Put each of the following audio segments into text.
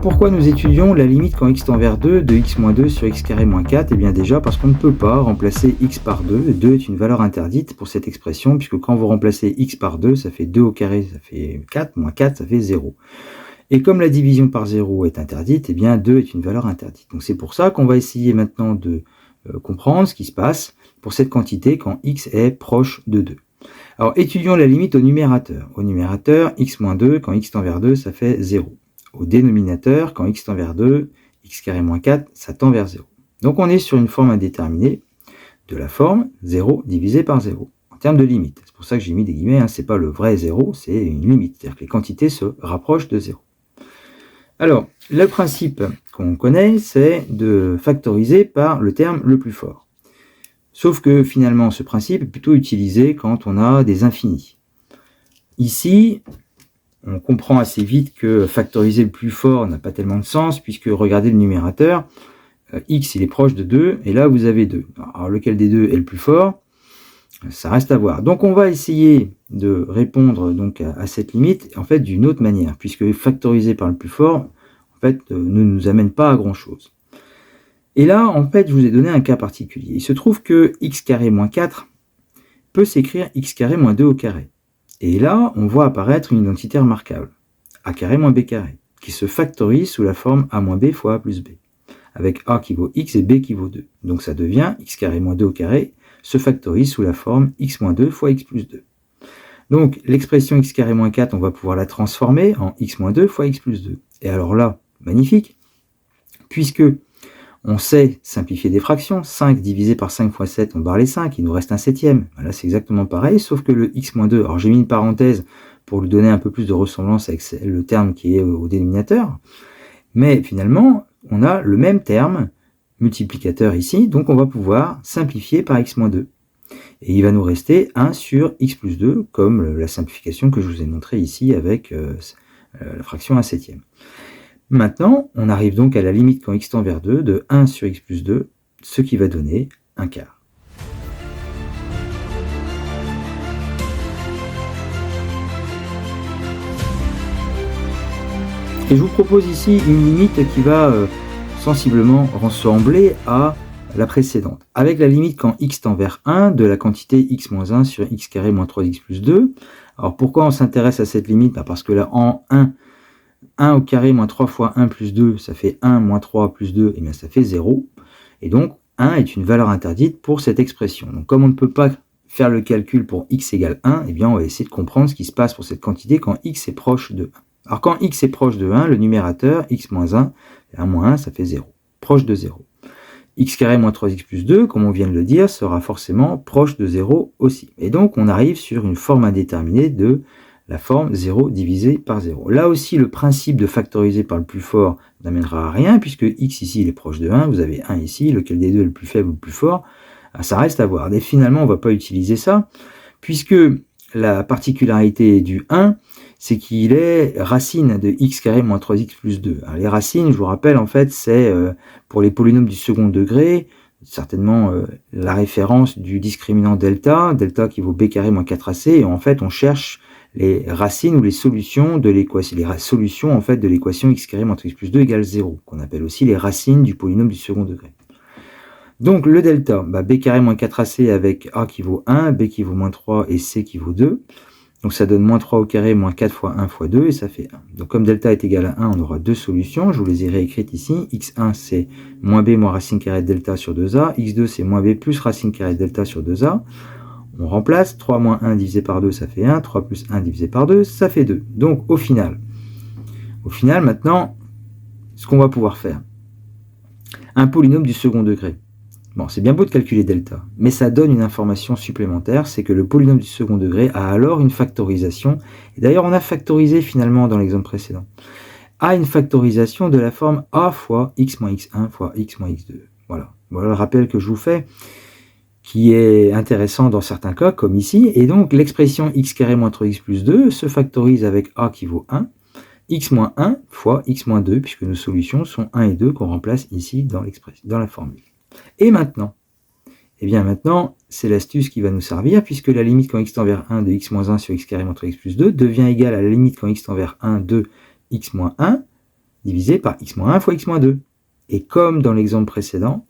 pourquoi nous étudions la limite quand x tend vers 2 de x moins 2 sur x carré moins 4? Eh bien déjà parce qu'on ne peut pas remplacer x par 2. 2 est une valeur interdite pour cette expression, puisque quand vous remplacez x par 2, ça fait 2 au carré, ça fait 4, moins 4, ça fait 0. Et comme la division par 0 est interdite, eh bien 2 est une valeur interdite. Donc c'est pour ça qu'on va essayer maintenant de comprendre ce qui se passe pour cette quantité quand x est proche de 2. Alors étudions la limite au numérateur. Au numérateur, x moins 2, quand x tend vers 2, ça fait 0. Au dénominateur, quand x tend vers 2, x carré moins 4, ça tend vers 0. Donc on est sur une forme indéterminée de la forme 0 divisé par 0, en termes de limite. C'est pour ça que j'ai mis des guillemets, hein, c'est pas le vrai 0, c'est une limite, c'est-à-dire que les quantités se rapprochent de 0. Alors, le principe qu'on connaît, c'est de factoriser par le terme le plus fort. Sauf que finalement, ce principe est plutôt utilisé quand on a des infinis. Ici, on comprend assez vite que factoriser le plus fort n'a pas tellement de sens, puisque regardez le numérateur, x il est proche de 2, et là vous avez 2. Alors lequel des deux est le plus fort? Ça reste à voir. Donc on va essayer de répondre donc à cette limite en fait d'une autre manière, puisque factoriser par le plus fort en fait ne nous amène pas à grand chose. Et là en fait je vous ai donné un cas particulier. Il se trouve que x carré moins 4 peut s'écrire x carré moins 2 au carré. Et là, on voit apparaître une identité remarquable, a carré moins b carré, qui se factorise sous la forme a moins b fois a plus b, avec a qui vaut x et b qui vaut 2. Donc ça devient x carré moins 2 au carré, se factorise sous la forme x moins 2 fois x plus 2. Donc l'expression x carré moins 4, on va pouvoir la transformer en x moins 2 fois x plus 2. Et alors là, magnifique, puisque on sait simplifier des fractions. 5 divisé par 5 fois 7, on barre les 5, il nous reste un septième. Là, c'est exactement pareil, sauf que le x-2, alors j'ai mis une parenthèse pour lui donner un peu plus de ressemblance avec le terme qui est au dénominateur, mais finalement, on a le même terme, multiplicateur ici, donc on va pouvoir simplifier par x-2. Et il va nous rester 1 sur x plus 2, comme la simplification que je vous ai montrée ici avec la fraction 1 septième. Maintenant, on arrive donc à la limite quand x tend vers 2 de 1 sur x plus 2, ce qui va donner un quart. Et je vous propose ici une limite qui va sensiblement ressembler à la précédente, avec la limite quand x tend vers 1 de la quantité x moins 1 sur x carré moins 3x plus 2. Alors pourquoi on s'intéresse à cette limite? Parce que là, en 1 au carré moins 3 fois 1 plus 2, ça fait 1 moins 3 plus 2, et bien ça fait 0. Et donc 1 est une valeur interdite pour cette expression. Donc comme on ne peut pas faire le calcul pour x égale 1, eh bien on va essayer de comprendre ce qui se passe pour cette quantité quand x est proche de 1. Alors quand x est proche de 1, le numérateur, x moins 1, 1 moins 1, ça fait 0, proche de 0. X carré moins 3x plus 2, comme on vient de le dire, sera forcément proche de 0 aussi. Et donc on arrive sur une forme indéterminée de la forme 0 divisé par 0. Là aussi, le principe de factoriser par le plus fort n'amènera à rien, puisque x ici il est proche de 1, vous avez 1 ici, lequel des deux est le plus faible ou le plus fort, ça reste à voir. Et finalement, on ne va pas utiliser ça, puisque la particularité du 1, c'est qu'il est racine de x carré moins 3x plus 2. Alors, les racines, je vous rappelle, en fait, c'est pour les polynômes du second degré, certainement la référence du discriminant delta, delta qui vaut b carré moins 4ac, et en fait, on cherche les racines ou les solutions de l'équation, en fait de l'équation x carré moins x plus 2 égale 0, qu'on appelle aussi les racines du polynôme du second degré. Donc le delta, b carré moins 4ac avec a qui vaut 1, b qui vaut moins 3 et c qui vaut 2. Donc ça donne moins 3 au carré moins 4 fois 1 fois 2 et ça fait 1. Donc comme delta est égal à 1, on aura deux solutions. Je vous les ai réécrites ici. x1 c'est moins b moins racine carrée de delta sur 2a. x2 c'est moins b plus racine carrée de delta sur 2a. On remplace, 3 moins 1 divisé par 2, ça fait 1, 3 plus 1 divisé par 2, ça fait 2. Donc au final maintenant, ce qu'on va pouvoir faire, un polynôme du second degré. Bon, c'est bien beau de calculer delta, mais ça donne une information supplémentaire, c'est que le polynôme du second degré a alors une factorisation, et d'ailleurs on a factorisé finalement dans l'exemple précédent, a une factorisation de la forme a fois x moins x1 fois x moins x2. Voilà le rappel que je vous fais, qui est intéressant dans certains cas, comme ici, et donc l'expression x carré moins 3x plus 2 se factorise avec a qui vaut 1, x moins 1 fois x moins 2, puisque nos solutions sont 1 et 2 qu'on remplace ici dans la formule. Et maintenant, c'est l'astuce qui va nous servir, puisque la limite quand x tend vers 1 de x moins 1 sur x carré moins 3x plus 2 devient égale à la limite quand x tend vers 1 de x moins 1 divisé par x-1 fois x-2. Et comme dans l'exemple précédent,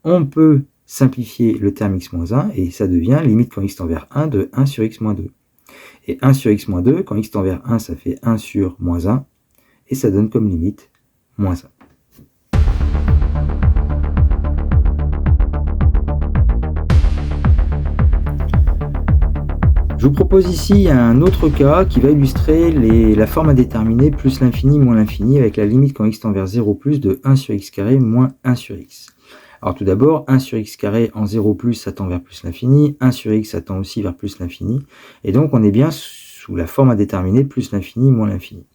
on peut simplifier le terme x-1 et ça devient limite quand x tend vers 1 de 1 sur x-2. Et 1 sur x-2, quand x tend vers 1, ça fait 1 sur moins 1, et ça donne comme limite moins 1. Je vous propose ici un autre cas qui va illustrer la forme indéterminée plus l'infini moins l'infini avec la limite quand x tend vers 0 plus de 1 sur x carré moins 1 sur x. Alors tout d'abord, 1 sur x carré en 0 plus, ça tend vers plus l'infini, 1 sur x, ça tend aussi vers plus l'infini, et donc on est bien sous la forme indéterminée plus l'infini moins l'infini.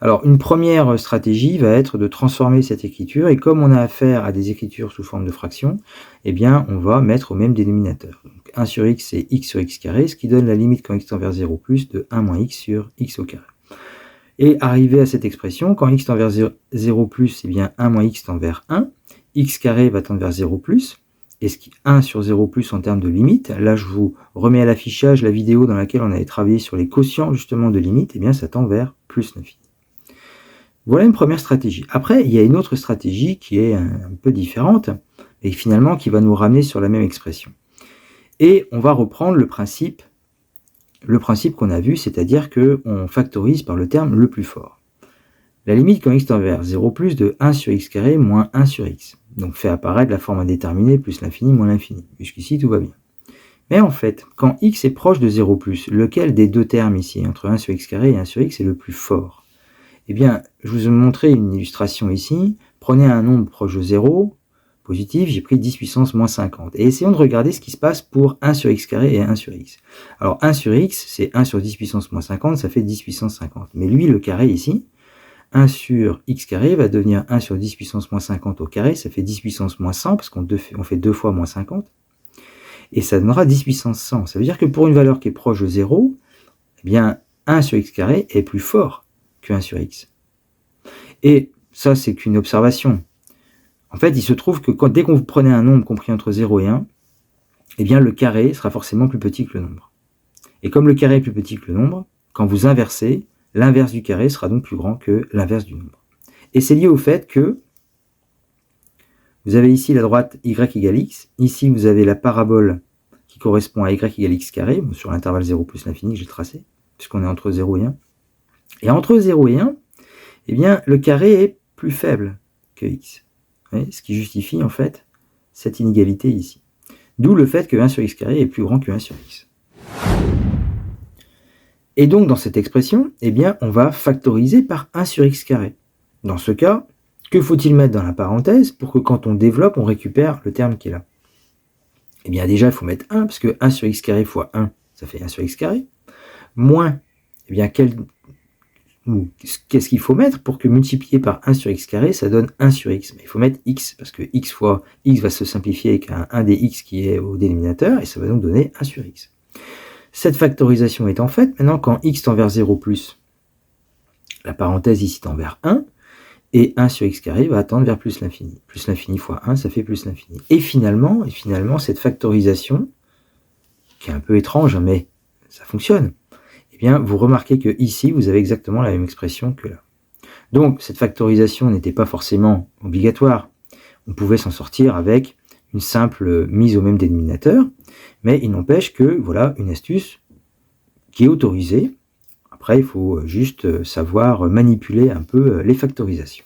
Alors une première stratégie va être de transformer cette écriture, et comme on a affaire à des écritures sous forme de fractions, eh bien on va mettre au même dénominateur. Donc 1 sur x, c'est x sur x carré, ce qui donne la limite quand x tend vers 0 plus de 1 moins x sur x au carré. Et arrivé à cette expression, quand x tend vers 0 plus, eh bien 1 moins x tend vers 1, x carré va tendre vers 0 plus, et ce qui 1 sur 0 plus en termes de limite, là je vous remets à l'affichage la vidéo dans laquelle on avait travaillé sur les quotients justement de limite, et bien ça tend vers plus l'infini. Voilà une première stratégie. Après, il y a une autre stratégie qui est un peu différente, et finalement qui va nous ramener sur la même expression. Et on va reprendre le principe qu'on a vu, c'est-à-dire qu'on factorise par le terme le plus fort. La limite quand x tend vers 0 plus de 1 sur x carré moins 1 sur x. Donc fait apparaître la forme indéterminée plus l'infini moins l'infini. Jusqu'ici tout va bien. Mais en fait, quand x est proche de 0 plus, lequel des deux termes ici, entre 1 sur x carré et 1 sur x, est le plus fort? Eh bien, je vous ai montré une illustration ici. Prenez un nombre proche de 0, positif, j'ai pris 10 puissance moins 50. Et essayons de regarder ce qui se passe pour 1 sur x carré et 1 sur x. Alors 1 sur x, c'est 1 sur 10 puissance moins 50, ça fait 10 puissance 50. Mais lui, le carré ici, 1 sur x carré va devenir 1 sur 10 puissance moins 50 au carré, ça fait 10 puissance moins 100, parce qu'on fait 2 fois moins 50, et ça donnera 10 puissance 100. Ça veut dire que pour une valeur qui est proche de 0, eh bien 1 sur x carré est plus fort que 1 sur x. Et ça, c'est qu'une observation. En fait, il se trouve que dès qu'on vous prenez un nombre compris entre 0 et 1, eh bien le carré sera forcément plus petit que le nombre. Et comme le carré est plus petit que le nombre, quand vous inversez, l'inverse du carré sera donc plus grand que l'inverse du nombre. Et c'est lié au fait que vous avez ici la droite y égale x, ici vous avez la parabole qui correspond à y égale x carré, sur l'intervalle 0 plus l'infini que j'ai tracé, puisqu'on est entre 0 et 1. Et entre 0 et 1, eh bien, le carré est plus faible que x. Voyez, ce qui justifie en fait cette inégalité ici. D'où le fait que 1 sur x carré est plus grand que 1 sur x. Et donc, dans cette expression, eh bien, on va factoriser par 1 sur x carré. Dans ce cas, que faut-il mettre dans la parenthèse pour que quand on développe, on récupère le terme qui est là? Eh bien, déjà, il faut mettre 1, parce que 1 sur x carré fois 1, ça fait 1 sur x carré. Moins, eh bien, qu'est-ce qu'il faut mettre pour que multiplié par 1 sur x carré, ça donne 1 sur x? Mais il faut mettre x, parce que x fois x va se simplifier avec un des x qui est au dénominateur, et ça va donc donner 1 sur x. Cette factorisation étant faite, maintenant quand x tend vers 0 plus, la parenthèse ici tend vers 1, et 1 sur x carré va tendre vers plus l'infini. Plus l'infini fois 1, ça fait plus l'infini. Et finalement, cette factorisation, qui est un peu étrange, mais ça fonctionne, eh bien, vous remarquez que ici, vous avez exactement la même expression que là. Donc, cette factorisation n'était pas forcément obligatoire. On pouvait s'en sortir avec une simple mise au même dénominateur, mais il n'empêche que, voilà, une astuce qui est autorisée. Après, il faut juste savoir manipuler un peu les factorisations.